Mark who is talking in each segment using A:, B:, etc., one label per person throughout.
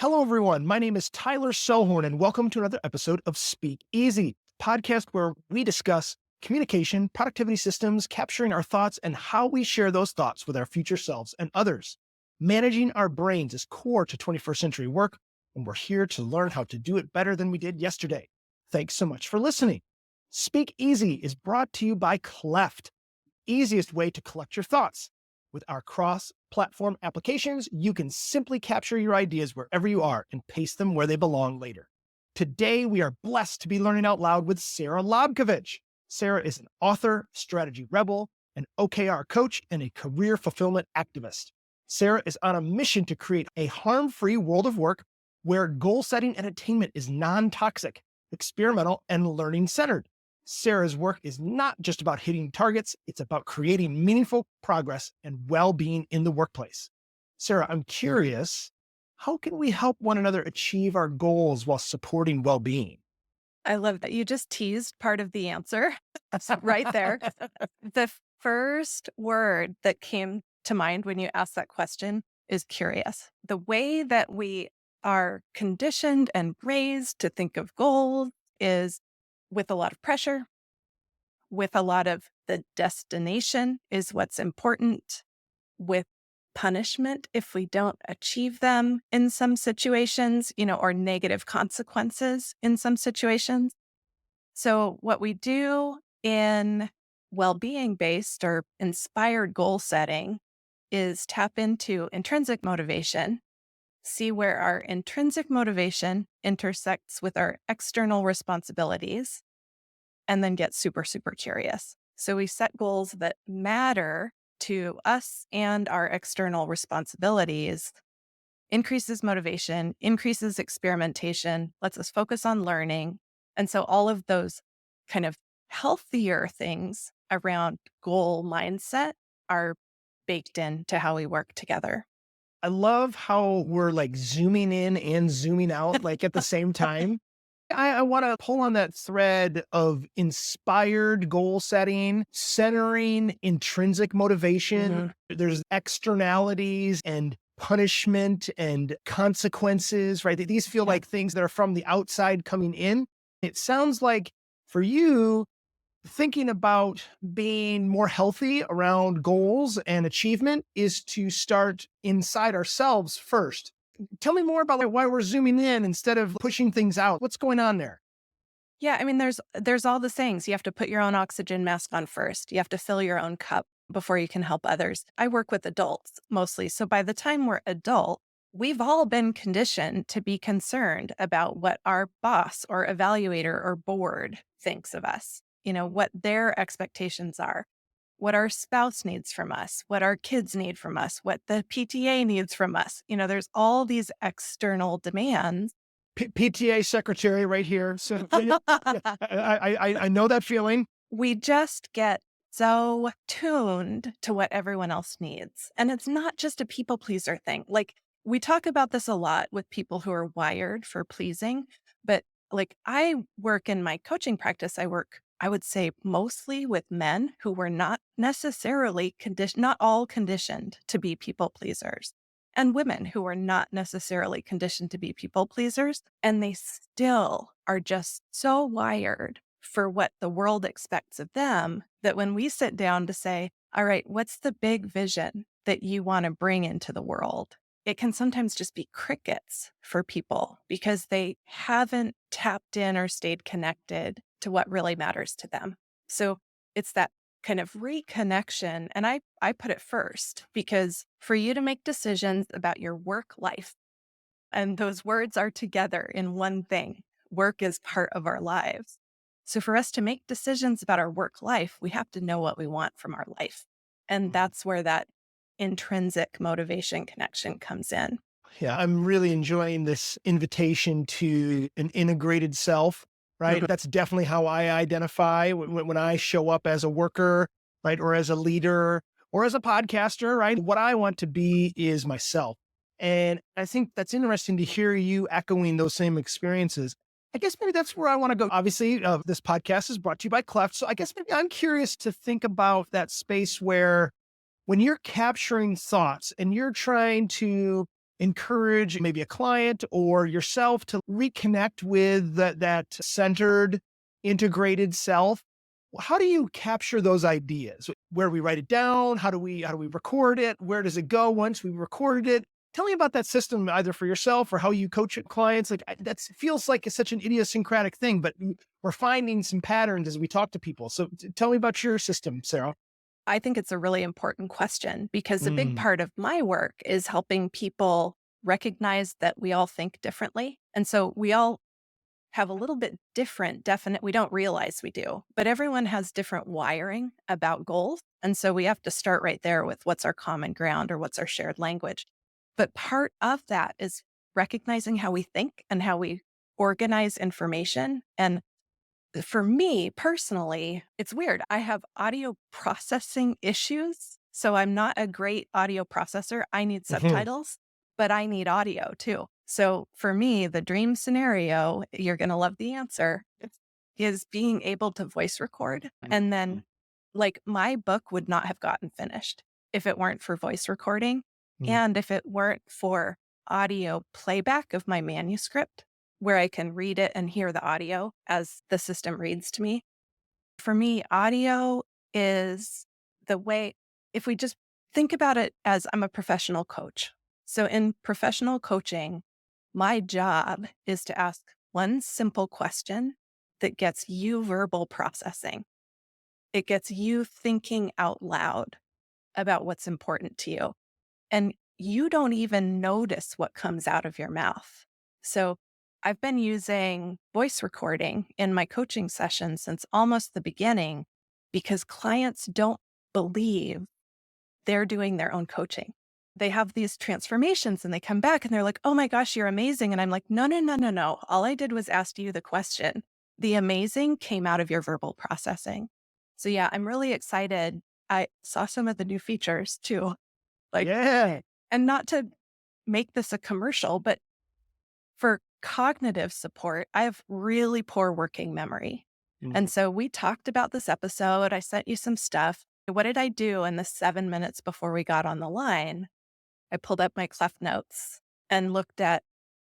A: Hello, everyone. My name is Tyler Selhorn, and welcome to another episode of Speak Easy, podcast where we discuss communication, productivity systems, capturing our thoughts, and how we share those thoughts with our future selves and others. Managing our brains is core to 21st century work, and we're here to learn how to do it better than we did yesterday. Thanks so much for listening. Speak Easy is brought to you by Cleft, easiest way to collect your thoughts. With our cross-platform applications, you can simply capture your ideas wherever you are and paste them where they belong later. Today, we are blessed to be learning out loud with Sarah Lobkovich. Sarah is an author, strategy rebel, an OKR coach, and a career fulfillment activist. Sarah is on a mission to create a harm-free world of work where goal setting and attainment is non-toxic, experimental, and learning-centered. Sarah's work is not just about hitting targets, it's about creating meaningful progress and well-being in the workplace. Sarah, I'm curious, how can we help one another achieve our goals while supporting well-being?
B: I love that you just teased part of the answer right there. The first word that came to mind when you asked that question is curious. The way that we are conditioned and raised to think of goals is with a lot of pressure, with a lot of the destination is what's important, with punishment if we don't achieve them in some situations, or negative consequences in some situations. So what we do in well-being based or inspired goal setting is tap into intrinsic motivation, see where our intrinsic motivation intersects with our external responsibilities, and then get super, super curious. So we set goals that matter to us and our external responsibilities, increases motivation, increases experimentation, lets us focus on learning. And so all of those kind of healthier things around goal mindset are baked into how we work together.
A: I love how we're like zooming in and zooming out like at the same time. I want to pull on that thread of inspired goal setting, centering intrinsic motivation. There's externalities and punishment and consequences, right? These feel like things that are from the outside coming in. It sounds like for you, thinking about being more healthy around goals and achievement is to start inside ourselves first. Tell me more about why we're zooming in instead of pushing things out. What's going on there?
B: Yeah, I mean, there's all the sayings. You have to put your own oxygen mask on first. You have to fill your own cup before you can help others. I work with adults mostly. So by the time we're adult, we've all been conditioned to be concerned about what our boss or evaluator or board thinks of us, what their expectations are, what our spouse needs from us, what our kids need from us, what the PTA needs from us. There's all these external demands.
A: PTA secretary right here. So I know that feeling.
B: We just get so tuned to what everyone else needs. And it's not just a people pleaser thing. Like we talk about this a lot with people who are wired for pleasing, but like I work in my coaching practice, I would say mostly with men who were not necessarily not all conditioned to be people pleasers, and women who are not necessarily conditioned to be people pleasers. And they still are just so wired for what the world expects of them that when we sit down to say, all right, what's the big vision that you want to bring into the world? It can sometimes just be crickets for people because they haven't tapped in or stayed connected to what really matters to them. So it's that kind of reconnection. And I put it first because for you to make decisions about your work life, and those words are together in one thing, work is part of our lives. So for us to make decisions about our work life, we have to know what we want from our life. And that's where that intrinsic motivation connection comes in.
A: Yeah, I'm really enjoying this invitation to an integrated self, right? That's definitely how I identify when I show up as a worker, right? Or as a leader or as a podcaster, right? What I want to be is myself. And I think that's interesting to hear you echoing those same experiences. I guess maybe that's where I want to go. Obviously, this podcast is brought to you by Cleft. So I guess maybe I'm curious to think about that space where when you're capturing thoughts and you're trying to encourage maybe a client or yourself to reconnect with that centered, integrated self. How do you capture those ideas? Where do we write it down? How do we record it? Where does it go once we recorded it? Tell me about that system, either for yourself or how you coach your clients. Like that feels like it's such an idiosyncratic thing, but we're finding some patterns as we talk to people. So tell me about your system, Sarah.
B: I think it's a really important question because a big
A: Mm.
B: part of my work is helping people recognize that we all think differently. And so we all have a little bit different definite, we don't realize we do, but everyone has different wiring about goals. And so we have to start right there with what's our common ground or what's our shared language. But part of that is recognizing how we think and how we organize information. And for me personally, it's weird. I have audio processing issues. So I'm not a great audio processor. I need
A: Mhm.
B: subtitles, but I need audio too. So for me, the dream scenario, you're going to love the answer, is being able to voice record. And then, like, my book would not have gotten finished if it weren't for voice recording
A: Mm.
B: and if it weren't for audio playback of my manuscript where I can read it and hear the audio as the system reads to me. For me, audio is the way, if we just think about it as I'm a professional coach. So in professional coaching, my job is to ask one simple question that gets you verbal processing. It gets you thinking out loud about what's important to you. And you don't even notice what comes out of your mouth. So I've been using voice recording in my coaching sessions since almost the beginning because clients don't believe they're doing their own coaching. They have these transformations and they come back and they're like, oh my gosh, you're amazing. And I'm like, no, no, no, no, no. All I did was ask you the question. The amazing came out of your verbal processing. So yeah, I'm really excited. I saw some of the new features too. Like,
A: Yeah.
B: and not to make this a commercial, but for cognitive support, I have really poor working memory.
A: Mm.
B: And so we talked about this episode. I sent you some stuff. What did I do in the 7 minutes before we got on the line? I pulled up my Clef notes and looked at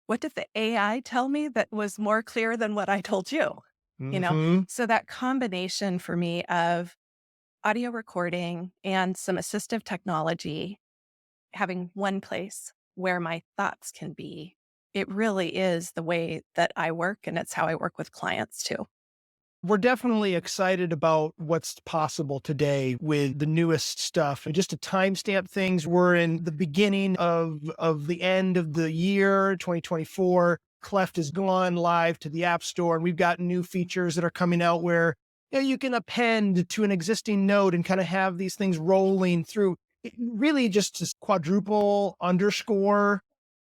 B: what did the AI tell me that was more clear than what I told you? You know,
A: Mhm.
B: so that combination for me of audio recording and some assistive technology, having one place where my thoughts can be, it really is the way that I work. And it's how I work with clients too.
A: We're definitely excited about what's possible today with the newest stuff. And just to timestamp things, we're in the beginning of the end of the year, 2024. Cleft has gone live to the App Store, and we've got new features that are coming out where you can append to an existing node and kind of have these things rolling through. It really just to quadruple underscore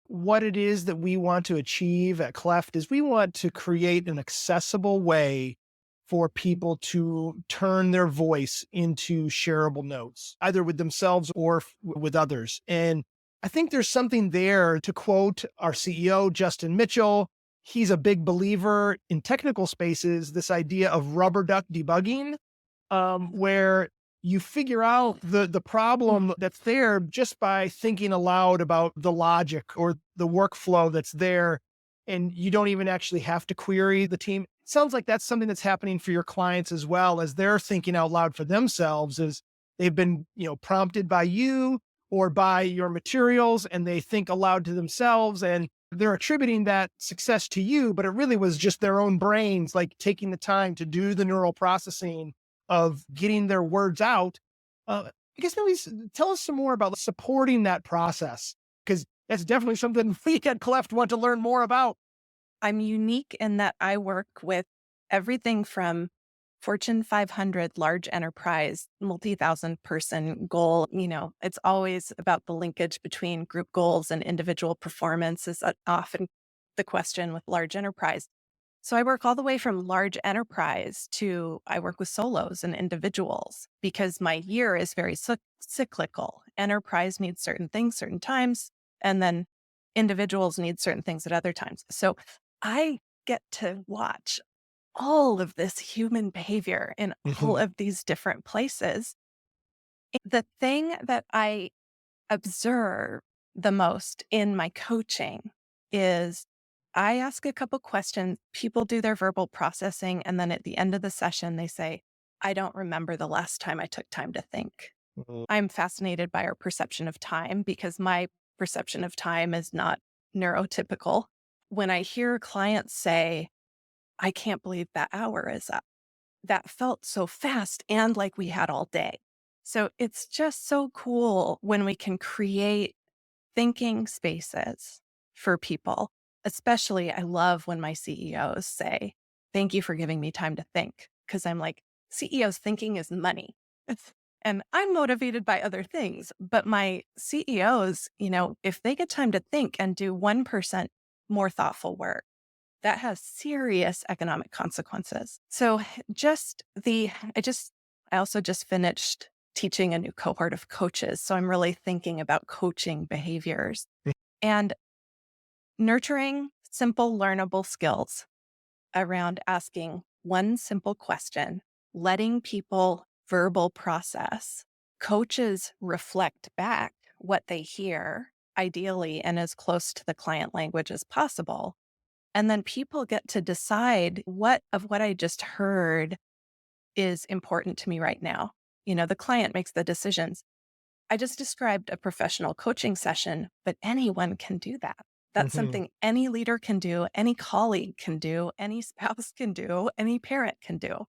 A: what it is that we want to achieve at Cleft is we want to create an accessible way for people to turn their voice into shareable notes, either with themselves or with others. And I think there's something there, to quote our CEO, Justin Mitchell. He's a big believer in technical spaces, this idea of rubber duck debugging, where you figure out the problem that's there just by thinking aloud about the logic or the workflow that's there, and you don't even actually have to query the team. It sounds like that's something that's happening for your clients as well, as they're thinking out loud for themselves, as they've been, prompted by you or by your materials, and they think aloud to themselves, and they're attributing that success to you, but it really was just their own brains, like taking the time to do the neural processing of getting their words out. I guess maybe tell us some more about supporting that process, because that's definitely something we at Cleft want to learn more about.
B: I'm unique in that I work with everything from Fortune 500 large enterprise, multi-thousand person goal. It's always about the linkage between group goals and individual performance is often the question with large enterprise. So I work all the way from large enterprise to I work with solos and individuals because my year is very cyclical. Enterprise needs certain things, certain times, and then individuals need certain things at other times. So I get to watch all of this human behavior in all
A: Mhm.
B: of these different places. The thing that I observe the most in my coaching is I ask a couple questions, people do their verbal processing, and then at the end of the session, they say, I don't remember the last time I took time to think.
A: Mhm.
B: I'm fascinated by our perception of time because my perception of time is not neurotypical. When I hear clients say, I can't believe that hour is up, that felt so fast and like we had all day. So it's just so cool when we can create thinking spaces for people. Especially, I love when my CEOs say, thank you for giving me time to think. Because I'm like, CEOs thinking is money. And I'm motivated by other things. But my CEOs, if they get time to think and do 1% more thoughtful work, that has serious economic consequences. So I also just finished teaching a new cohort of coaches. So I'm really thinking about coaching behaviors and nurturing simple learnable skills around asking one simple question, letting people verbal process. Coaches reflect back what they hear, ideally, and as close to the client language as possible. And then people get to decide what of what I just heard is important to me right now. The client makes the decisions. I just described a professional coaching session, but anyone can do that. That's
A: Mhm.
B: something any leader can do, any colleague can do, any spouse can do, any parent can do.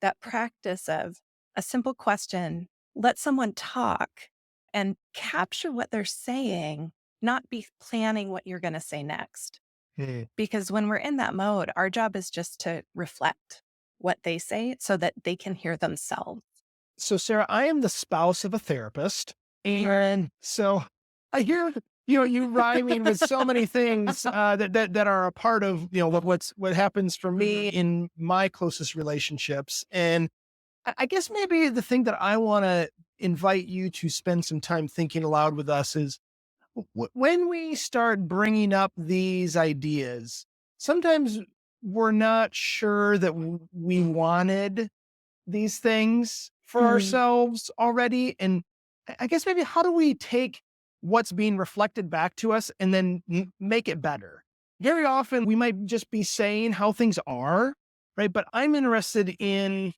B: That practice of a simple question, let someone talk and capture what they're saying, not be planning what you're going to say next.
A: Hmm.
B: Because when we're in that mode, our job is just to reflect what they say so that they can hear themselves.
A: So, Sarah, I am the spouse of a therapist. And so I hear, you rhyming with so many things that are a part of, what happens for me in my closest relationships. And I guess maybe the thing that I want to invite you to spend some time thinking aloud with us is when we start bringing up these ideas, sometimes we're not sure that we wanted these things for
B: Mm,
A: ourselves already. And I guess maybe how do we take what's being reflected back to us and then make it better? Very often we might just be saying how things are, right? But I'm interested in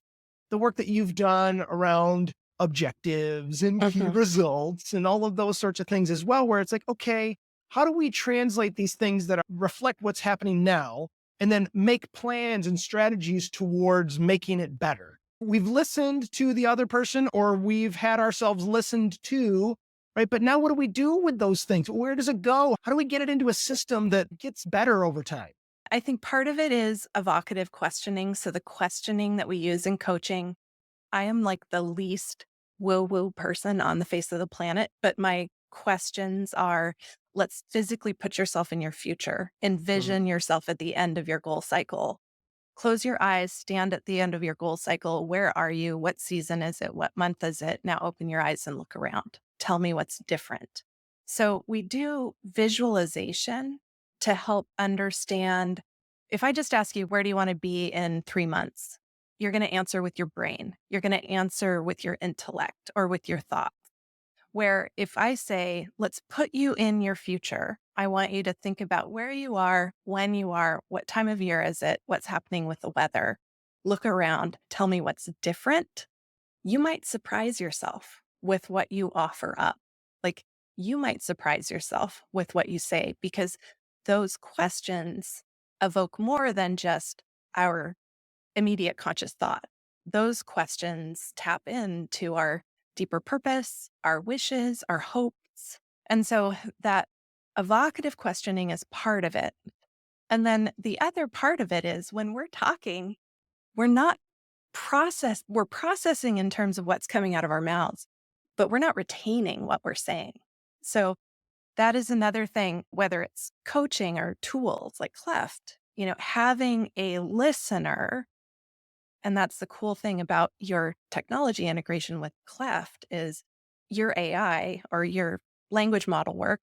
A: the work that you've done around objectives and key
B: mhm.
A: results and all of those sorts of things as well, where it's like, okay, how do we translate these things that reflect what's happening now and then make plans and strategies towards making it better? We've listened to the other person or we've had ourselves listened to, right? But now what do we do with those things? Where does it go? How do we get it into a system that gets better over time?
B: I think part of it is evocative questioning. So, the questioning that we use in coaching, I am like the least woo woo person on the face of the planet, but my questions are let's physically put yourself in your future,
A: Mm,
B: envision yourself at the end of your goal cycle. Close your eyes, stand at the end of your goal cycle. Where are you? What season is it? What month is it? Now open your eyes and look around. Tell me what's different. So we do visualization to help understand. If I just ask you, where do you want to be in 3 months? You're going to answer with your brain. You're going to answer with your intellect or with your thought. Where if I say, let's put you in your future, I want you to think about where you are, when you are, what time of year is it, what's happening with the weather. Look around, tell me what's different. You might surprise yourself with what you offer up. Like you might surprise yourself with what you say because those questions evoke more than just our immediate conscious thought. Those questions tap into our deeper purpose, our wishes, our hopes. And so that evocative questioning is part of it. And then the other part of it is when we're talking, we're not we're processing in terms of what's coming out of our mouths, but we're not retaining what we're saying. So that is another thing, whether it's coaching or tools like Cleft, having a listener. And that's the cool thing about your technology integration with Cleft is your AI or your language model work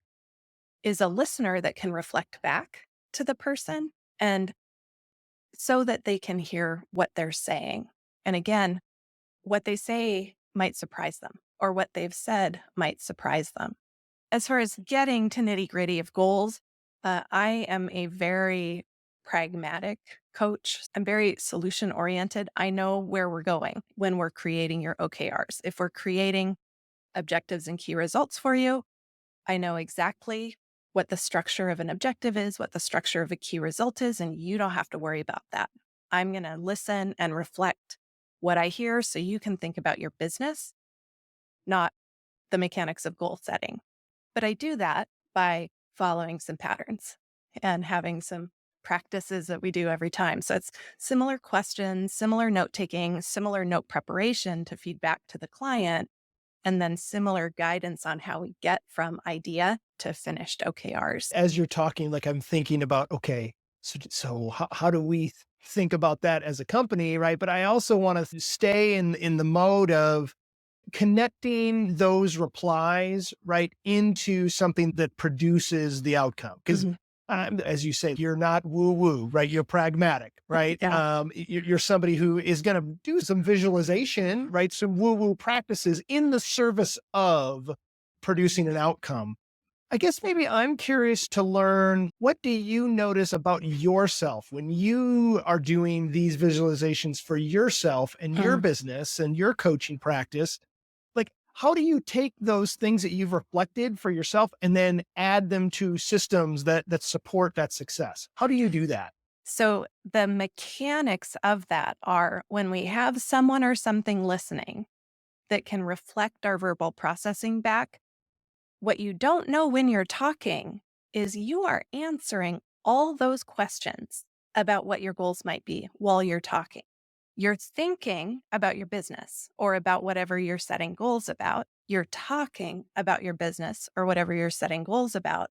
B: is a listener that can reflect back to the person and so that they can hear what they're saying. And again, what they say might surprise them or what they've said might surprise them. As far as getting to nitty gritty of goals, I am a very pragmatic coach. I'm very solution oriented. I know where we're going when we're creating your OKRs. If we're creating objectives and key results for you, I know exactly what the structure of an objective is, what the structure of a key result is, and you don't have to worry about that. I'm going to listen and reflect what I hear so you can think about your business, not the mechanics of goal setting. But I do that by following some patterns and having some practices that we do every time. So it's similar questions, similar note taking, similar note preparation to feedback to the client, and then similar guidance on how we get from idea to finished OKRs.
A: As you're talking, like I'm thinking about, okay, so how do we think about that as a company, right? But I also want to stay in the mode of connecting those replies right into something that produces the outcome. Because
B: Mhm.
A: as you say, you're not woo woo, right? You're pragmatic, right?
B: Yeah.
A: You're somebody who is going to do some visualization, right? Some woo woo practices in the service of producing an outcome. I guess maybe I'm curious to learn, what do you notice about yourself when you are doing these visualizations for yourself and your
B: Mm.
A: business and your coaching practice? Like, how do you take those things that you've reflected for yourself and then add them to systems that support that success? How do you do that?
B: So the mechanics of that are when we have someone or something listening that can reflect our verbal processing back. What you don't know when you're talking is you are answering all those questions about what your goals might be while you're talking. You're thinking about your business or about whatever you're setting goals about. You're talking about your business or whatever you're setting goals about.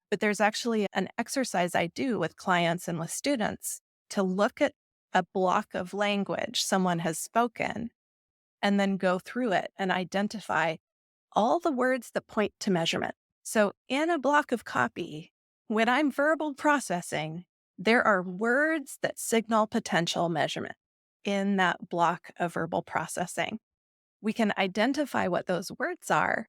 B: But there's actually an exercise I do with clients and with students to look at a block of language someone has spoken and then go through it and identify all the words that point to measurement. So, in a block of copy, when I'm verbal processing, there are words that signal potential measurement in that block of verbal processing. We can identify what those words are,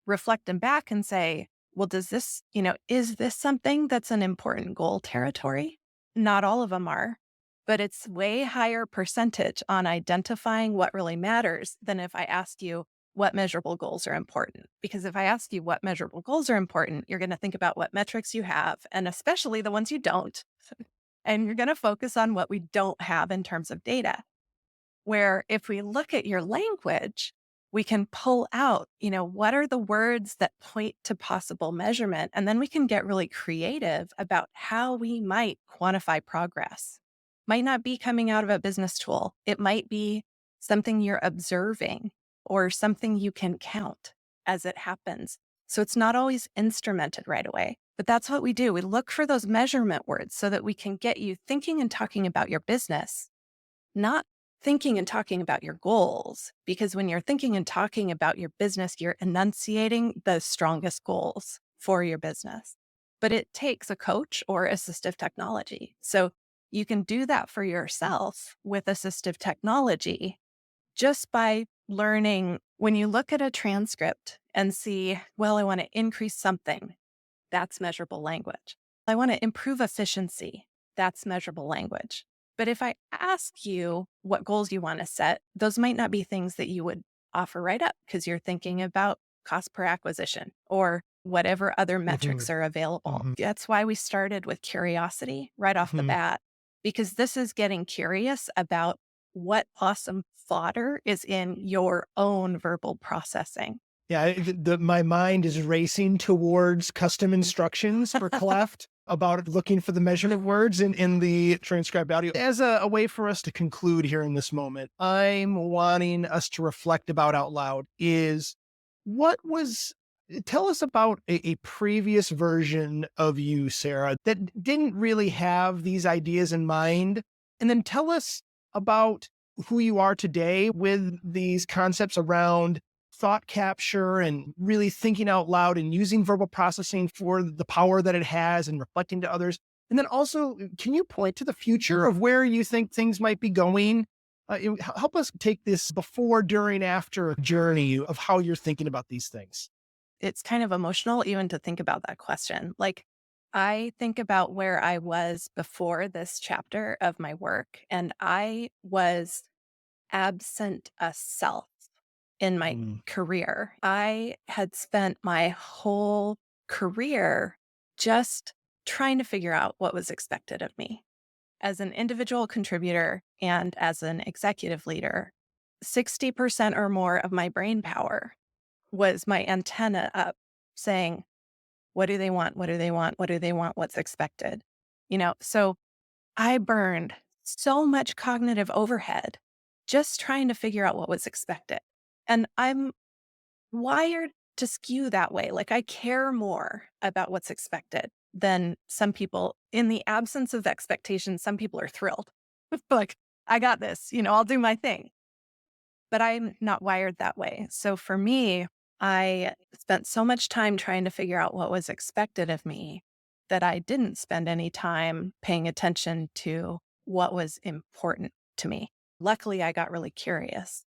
B: reflect them back and say, well, is this something that's an important goal territory? Not all of them are, but it's way higher percentage on identifying what really matters than if I asked you what measurable goals are important. Because if I ask you what measurable goals are important, you're going to think about what metrics you have, and especially the ones you don't. And you're going to focus on what we don't have in terms of data. Where if we look at your language, we can pull out, what are the words that point to possible measurement? And then we can get really creative about how we might quantify progress. Might not be coming out of a business tool. It might be something you're observing or something you can count as it happens. So it's not always instrumented right away. But that's what we do. We look for those measurement words so that we can get you thinking and talking about your business, not thinking and talking about your goals. Because when you're thinking and talking about your business, you're enunciating the strongest goals for your business. But it takes a coach or assistive technology. So you can do that for yourself with assistive technology just by learning. When you look at a transcript and see, well, I want to increase something, that's measurable language. I want to improve efficiency, that's measurable language. But if I ask you what goals you want to set, those might not be things that you would offer right up because you're thinking about cost per acquisition or whatever other
A: Mhm,
B: metrics are available.
A: mhm,
B: That's why we started with curiosity right off the
A: mhm.
B: bat, because this is getting curious about what awesome fodder is in your own verbal processing.
A: Yeah, my mind is racing towards custom instructions for Cleft about looking for the measurement words in the transcribed audio. As a way for us to conclude here in this moment, I'm wanting us to reflect about out loud is, what was, tell us about a previous version of you, Sarah, that didn't really have these ideas in mind. And then tell us about who you are today with these concepts around thought capture and really thinking out loud and using verbal processing for the power that it has and reflecting to others. And then also, can you point to the future of where you think things might be going? Help us take this before, during, after journey of how you're thinking about these things.
B: it's kind of emotional even to think about that question. Like, I think about where I was before this chapter of my work, and I was absent a self in my
A: Mm,
B: career. I had spent my whole career just trying to figure out what was expected of me as an individual contributor and as an executive leader. 60% or more of my brain power was my antenna up saying, what do they want? What do they want? What do they want? What's expected? So I burned so much cognitive overhead just trying to figure out what was expected. And I'm wired to skew that way. Like, I care more about what's expected than some people. In the absence of expectations, some people are thrilled. Like, I got this, I'll do my thing. But I'm not wired that way. So for me, I spent so much time trying to figure out what was expected of me that I didn't spend any time paying attention to what was important to me. Luckily, I got really curious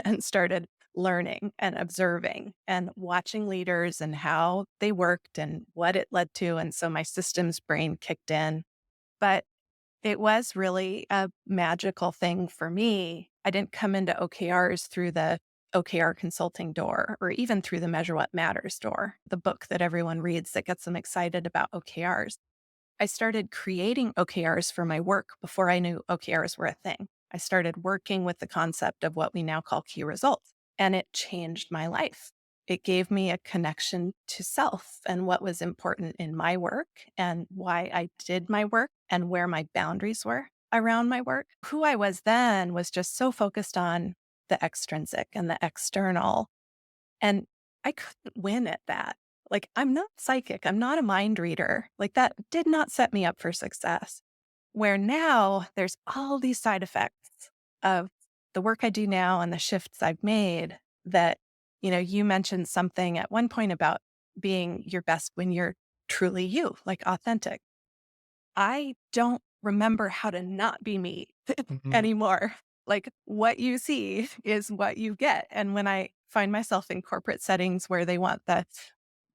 B: and started learning and observing and watching leaders and how they worked and what it led to. And so my systems brain kicked in. But it was really a magical thing for me. I didn't come into OKRs through the OKR consulting door or even through the Measure What Matters door, the book that everyone reads that gets them excited about OKRs. I started creating OKRs for my work before I knew OKRs were a thing. I started working with the concept of what we now call key results, and it changed my life. It gave me a connection to self and what was important in my work and why I did my work and where my boundaries were around my work. Who I was then was just so focused on the extrinsic and the external. And I couldn't win at that. Like, I'm not psychic. I'm not a mind reader. Like, that did not set me up for success. Where now there's all these side effects of the work I do now and the shifts I've made that, you mentioned something at one point about being your best when you're truly you, like authentic. I don't remember how to not be me
A: mhm.
B: anymore. Like, what you see is what you get. And when I find myself in corporate settings where they want the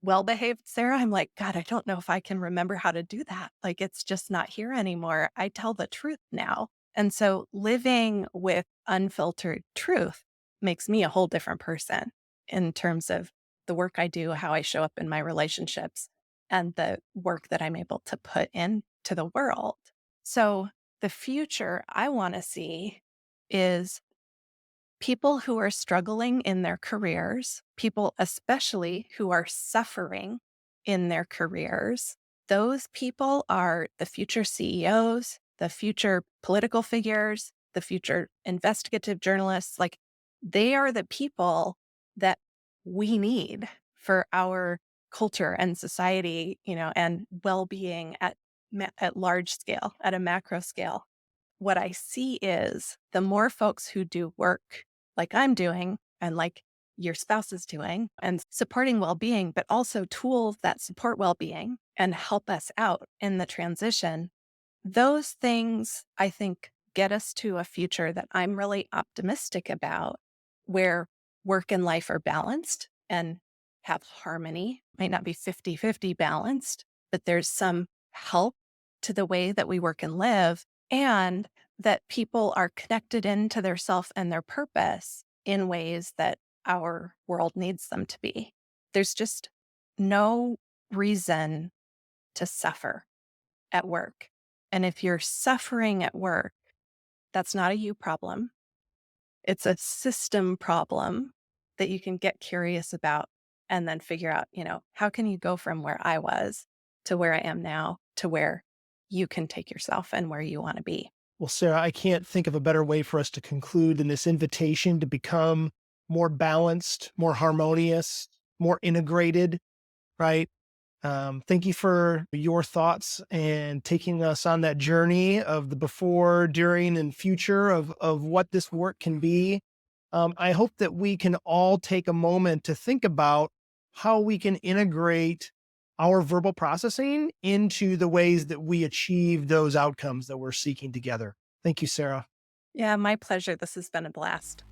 B: well-behaved Sarah, I'm like, God, I don't know if I can remember how to do that. Like, it's just not here anymore. I tell the truth now. And so living with unfiltered truth makes me a whole different person in terms of the work I do, how I show up in my relationships, and the work that I'm able to put into the world. So the future I want to see is people who are struggling in their careers, people especially who are suffering in their careers. Those people are the future CEOs, the future political figures, the future investigative journalists. Like, they are the people that we need for our culture and society, and well-being at large scale, at a macro scale. What I see is the more folks who do work like I'm doing and like your spouse is doing and supporting well-being, but also tools that support well-being and help us out in the transition, those things I think get us to a future that I'm really optimistic about, where work and life are balanced and have harmony. Might not be 50-50 balanced, but there's some help to the way that we work and live, and that people are connected into their self and their purpose in ways that our world needs them to be. There's just no reason to suffer at work. And if you're suffering at work, that's not a you problem. It's a system problem that you can get curious about and then figure out, how can you go from where I was to where I am now to where you can take yourself and where you want to be.
A: Well, Sarah, I can't think of a better way for us to conclude than this invitation to become more balanced, more harmonious, more integrated, right? Thank you for your thoughts and taking us on that journey of the before, during, and future of what this work can be. I hope that we can all take a moment to think about how we can integrate our verbal processing into the ways that we achieve those outcomes that we're seeking together. Thank you, Sarah.
B: Yeah, my pleasure. This has been a blast.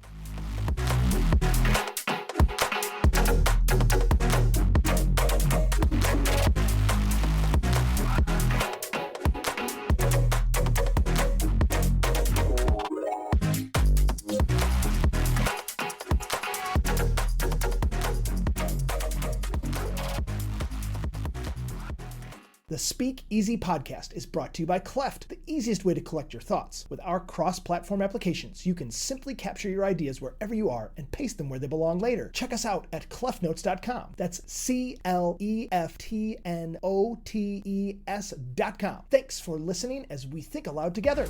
A: The Speak Easy podcast is brought to you by Cleft, the easiest way to collect your thoughts. With our cross-platform applications, you can simply capture your ideas wherever you are and paste them where they belong later. Check us out at cleftnotes.com. That's CLEFTNOTES.com. Thanks for listening as we think aloud together.